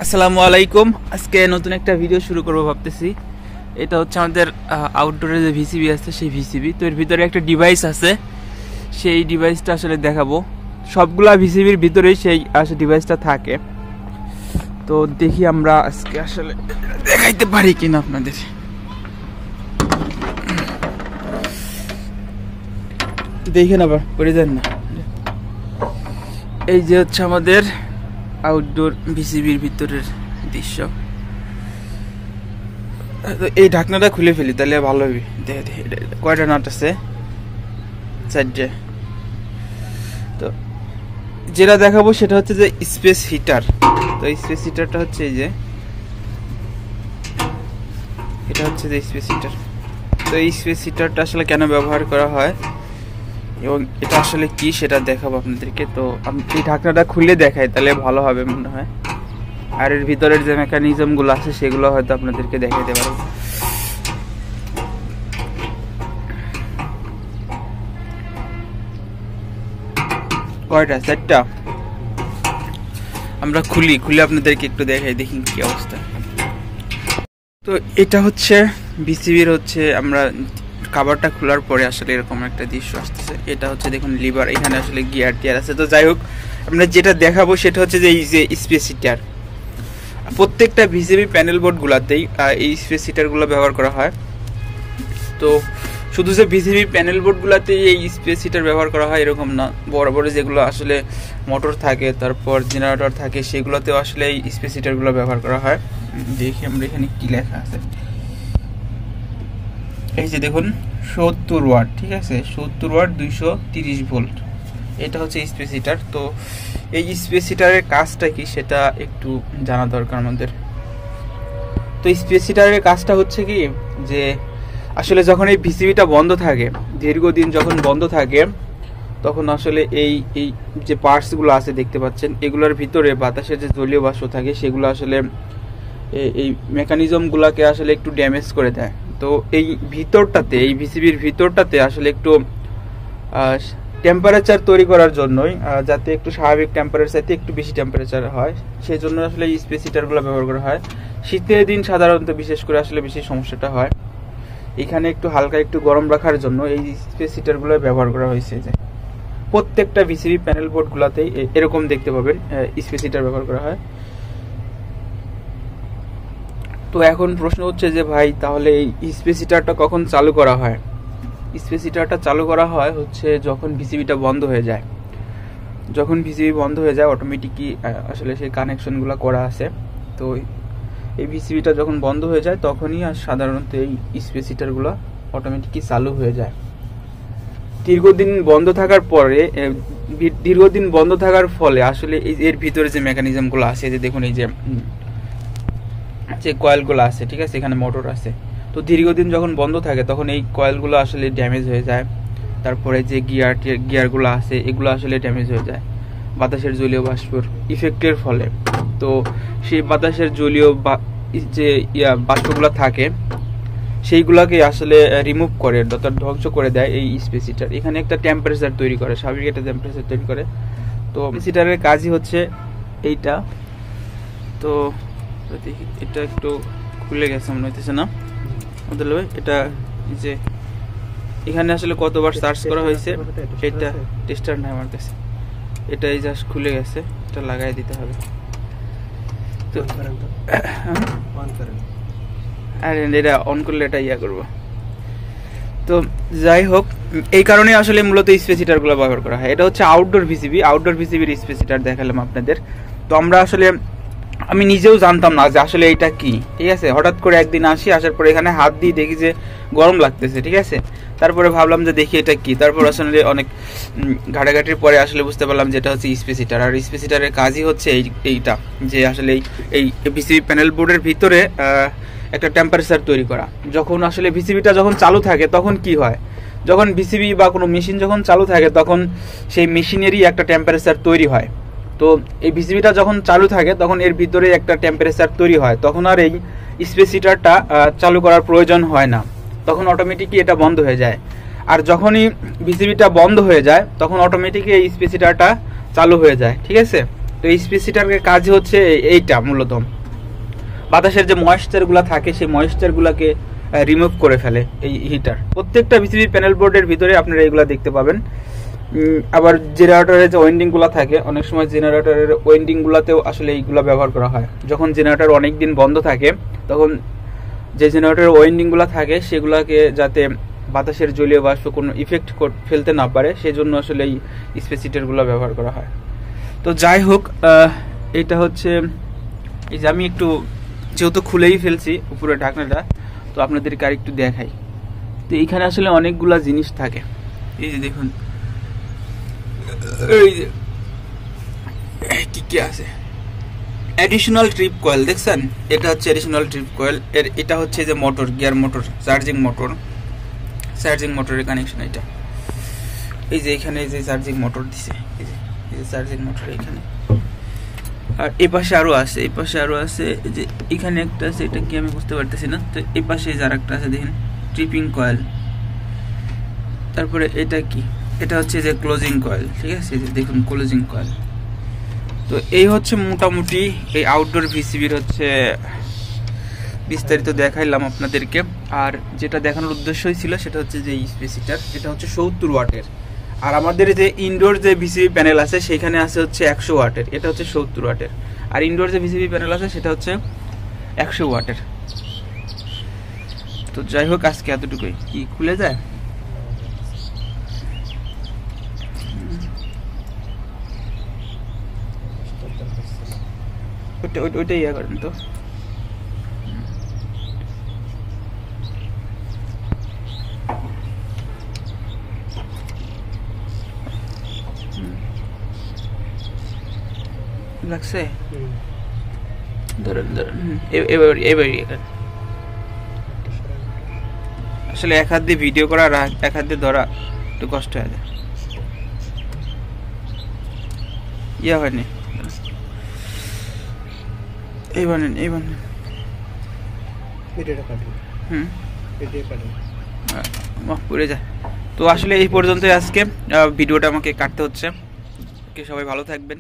আসসালামু আলাইকুম। আজকে নতুন একটা ভিডিও শুরু করব ভাবতেছি। এটা হচ্ছে আমাদের আউটডোরে যে ভিসিবি আছে সেই ভিসিবি। তো এর ভিতরে একটা ডিভাইস আছে, সেই ডিভাইসটা আসলে দেখাবো। সবগুলা ভিসিবির ভিতরেই সেই ডিভাইসটা থাকে। তো দেখি আমরা আজকে আসলে দেখাইতে পারি কিনা আপনাদের। দেখেন আবার পড়ে যান না। এই যে হচ্ছে আমাদের আউটডোর ভিসিবির ভিতরের দৃশ্য। এই ঢাকনাটা খুলে ফেলি তাহলে ভালো হবে। কয়টা নাট আছে? 4টে। তো যেটা দেখাবো সেটা হচ্ছে যে স্পেস হিটার। তো স্পেস হিটারটা হচ্ছে এই যে, এটা হচ্ছে যে স্পেস হিটার। তো এই স্পেস হিটারটা আসলে কেন ব্যবহার করা হয় এবং এটা আসলে কি সেটা দেখাবো আপনাদেরকে। তো আমি এই ঢাকনাটা খুলে দেখাই তাহলে ভালো হবে মনে হয়। আর এর ভিতরের যে মেকানিজম গুলো আছে সেগুলো হয়তো আপনাদেরকে দেখাইতে পারবো। কয়টা? 4টা। আমরা খুলে আপনাদেরকে একটু দেখাই, দেখি কি অবস্থা। তো এটা হচ্ছে বিসিবির হচ্ছে, আমরা কাভারটা খোলার পরে আসলে এরকম একটা দৃশ্য আসতেছে। এটা হচ্ছে দেখুন লিভার, এখানে আসলে গিয়ার টিয়ার আছে। তো যাই হোক, আমরা যেটা দেখাবো সেটা হচ্ছে যে এই যে স্পেস হিটার। প্রত্যেকটা ভিসিবি প্যানেল বোর্ড গুলাতেই এই স্পেস হিটার গুলো ব্যবহার করা হয়। তো শুধু যে ভিসিবি প্যানেল বোর্ড গুলাতেই এই স্পেস হিটার ব্যবহার করা হয় এরকম না, বড় বড় যেগুলো আসলে মোটর থাকে, তারপর জেনারেটর থাকে, সেগুলোতেও আসলে এই স্পেস হিটার গুলো ব্যবহার করা হয়। দেখি আমরা এখানে কি লেখা আছে। এই যে দেখুন 70 ওয়াট, ঠিক আছে, 70 ওয়াট 230 ভোল্ট, এটা হচ্ছে স্পেস হিটার। তো এই স্পেস হিটারের কাজটা কি সেটা একটু জানা দরকার আমাদের। তো স্পেস হিটারের কাজটা হচ্ছে কি যে আসলে যখন এই ভিসিবিটা বন্ধ থাকে, দীর্ঘদিন যখন বন্ধ থাকে, তখন আসলে এই এই যে পার্টসগুলো আছে দেখতে পাচ্ছেন, এগুলোর ভিতরে বাতাসের যে জলীয় বাষ্প থাকে সেগুলো আসলে এই মেকানিজমগুলোকে আসলে একটু ড্যামেজ করে দেয়। তো এই ভিতরটাতে, এই ভিসিবির ভিতরটাতে আসলে একটু টেম্পারেচার তৈরি করার জন্যই, যাতে একটু স্বাভাবিক টেম্পারেচারতে একটু বেশি টেম্পারেচার হয়, সেই জন্য আসলে এই স্পেস হিটারগুলো ব্যবহার করা হয়। শীতের দিন সাধারণত বিশেষ করে আসলে বেশি সমস্যাটা হয়। এখানে একটু হালকা একটু গরম রাখার জন্য এই স্পেস হিটারগুলো ব্যবহার করা হয়েছে। যে প্রত্যেকটা ভিসিবি প্যানেল বোর্ডগুলোতেই এরকম দেখতে পাবেন স্পেস হিটার ব্যবহার করা হয়। তো এখন প্রশ্ন হচ্ছে যে ভাই, তাহলে এই স্পেস হিটারটা কখন চালু করা হয়? স্পেস হিটারটা চালু করা হয় হচ্ছে যখন ভিসিবিটা বন্ধ হয়ে যায়। যখন ভিসিবি বন্ধ হয়ে যায় অটোমেটিকই আসলে সেই কানেকশনগুলো করা আছে। তো এই ভিসিবিটা যখন বন্ধ হয়ে যায় তখনই সাধারণত এই স্পেস হিটারগুলো অটোমেটিকই চালু হয়ে যায়। দীর্ঘদিন বন্ধ থাকার পরে, দীর্ঘদিন বন্ধ থাকার ফলে আসলে এর ভিতরে যে মেকানিজমগুলো আছে, যে দেখুন এই যে কয়েলগুলো আছে, ঠিক আছে, এখানে মোটর আছে। তো দীর্ঘদিন যখন বন্ধ থাকে তখন এই কয়েলগুলো আসলে ড্যামেজ হয়ে যায়। তারপরে যে গিয়ারগুলো আছে এগুলো আসলে ড্যামেজ হয়ে যায় বাতাসের জলীয় বাষ্পর ইফেক্টের ফলে। তো সেই বাতাসের জলীয় যে বাষ্পগুলো থাকে সেইগুলোকে আসলে রিমুভ করে, ধ্বংস করে দেয় এই স্পেস হিটার। এখানে একটা টেম্পারেচার তৈরি করে, স্বাভাবিক একটা টেম্পারেচার তৈরি করে। তো হিটারের কাজই হচ্ছে এইটা। তো এটা একটু খুলে গেছে মনে হইতেছে না আমাদের। এটা যে এখানে আসলে কতবার সার্চ করা হয়েছে, এটা টেস্টার নাই আমার কাছে। এটা এই জাস্ট খুলে গেছে, এটা লাগাই দিতে হবে। তো আরে এটা অন করলে এটা করবো। তো যাই হোক, এই কারণে আসলে মূলত স্পেস হিটারগুলো ব্যবহার করা হয়। এটা হচ্ছে আউটডোর ভিসিবি, আউটডোর ভিসিবির স্পেস হিটার দেখালাম আপনাদের। তো আমরা আসলে, আমি নিজেও জানতাম না যে আসলে এটা কি, ঠিক আছে। হঠাৎ করে একদিন আসার পরে এখানে হাত দিয়ে দেখি যে গরম লাগতেছে, ঠিক আছে। তারপরে ভাবলাম যে দেখি এটা কি। তারপর আসলে অনেক ঘাটাঘাটির পরে আসলে বুঝতে পারলাম যে এটা হচ্ছে স্পেস হিটার। আর স্পেস হিটারের কাজই হচ্ছে এইটা, যে আসলে এই ভিসিবি প্যানেল বোর্ডের ভিতরে একটা টেম্পারেচার তৈরি করা। যখন আসলে ভিসিবিটা যখন চালু থাকে তখন কি হয়, যখন ভিসিবি বা কোনো মেশিন যখন চালু থাকে তখন সেই মেশিনেরই একটা টেম্পারেচার তৈরি হয়। তো এই ভিসিবিটা যখন চালু থাকে তখন এর ভিতরে একটা টেম্পারেচার তৈরি হয়, তখন আর এই স্পেস হিটারটা চালু করার প্রয়োজন হয় না, তখন অটোমেটিকই এটা বন্ধ হয়ে যায়। আর যখনই ভিসিবিটা বন্ধ হয়ে যায় তখন অটোমেটিকই এই স্পেস হিটারটা চালু হয়ে যায়, ঠিক আছে। তো এই স্পেস হিটারের কাজ হচ্ছে এইটা, মূলত বাতাসের যে ময়েশ্চারগুলো থাকে সেই ময়েশ্চারগুলোকে রিমুভ করে ফেলে এই হিটার। প্রত্যেকটা ভিসিবি প্যানেল বোর্ডের ভিতরে আপনারা এগুলো দেখতে পাবেন। আবার জেনারেটরের যে ওয়েন্ডিংগুলো থাকে, অনেক সময় জেনারেটরের ওয়েন্ডিংগুলোতেও আসলে এইগুলো ব্যবহার করা হয়। যখন জেনারেটর অনেক দিন বন্ধ থাকে তখন যে জেনারেটরের ওয়েন্ডিংগুলো থাকে সেগুলোকে যাতে বাতাসের জলীয় বাষ্প কোনো ইফেক্ট ফেলতে না পারে সেজন্য আসলে এই স্পেস হিটারগুলো ব্যবহার করা হয়। তো যাই হোক, এটা হচ্ছে এই যে আমি একটু যেহেতু খুলেই ফেলছি উপরে ঢাকনাটা, তো আপনাদেরকে আর একটু দেখাই। তো এইখানে আসলে অনেকগুলা জিনিস থাকে, এই যে দেখুন এই যে কি কি আছে, অ্যাডিশনাল ট্রিপ কয়েল দেখছেন, এটা হচ্ছে অ্যাডিশনাল ট্রিপ কয়েল। এটা হচ্ছে যে মোটর, গিয়ার মোটর, চার্জিং মোটরের কানেকশন। এটা এই যে এখানে যে চার্জিং মোটর দিছে, এই যে চার্জিং মোটর এখানে। আর এই পাশে আরো আছে, এই যে এখানে একটা আছে, এটা কি আমি বুঝতে পারতেছি না। তো এই পাশে যার একটা আছে দেখেন, ট্রিপিং কয়েল। তারপরে এটা কি, এটা হচ্ছে যে ক্লোজিং কয়েল, ঠিক আছে, যে দেখুন ক্লোজিং কয়েল। তো এই হচ্ছে মোটামুটি এই আউটডোর ভিসিবির হচ্ছে বিস্তারিত দেখাইলাম আপনাদেরকে। আর যেটা দেখানোর উদ্দেশ্যই ছিল সেটা হচ্ছে যে স্পেস হিটার, যেটা হচ্ছে 70 ওয়াটের। আর আমাদের যে ইনডোর যে ভিসিবি প্যানেল আছে সেখানে আছে হচ্ছে 100 ওয়াটের, এটা হচ্ছে 70 ওয়াটের। আর ইনডোর যে ভিসিবি প্যানেল আছে সেটা হচ্ছে 100 ওয়াটের। তো যাই হোক, আজকে এতটুকুই। কি খুলে যায়? ওইটাই ইয়া করেন তো। লাগছে, ধরেন আসলে এক হাত দিয়ে ভিডিও করা আর এক হাত দিয়ে ধরা একটু কষ্ট হয়ে যায়, ইয়া হয়নি। এই বানেন পুড়ে যায়। তো আসলে এই পর্যন্তই আজকে ভিডিওটা আমাকে কাটতে হচ্ছে। সবাই ভালো থাকবেন।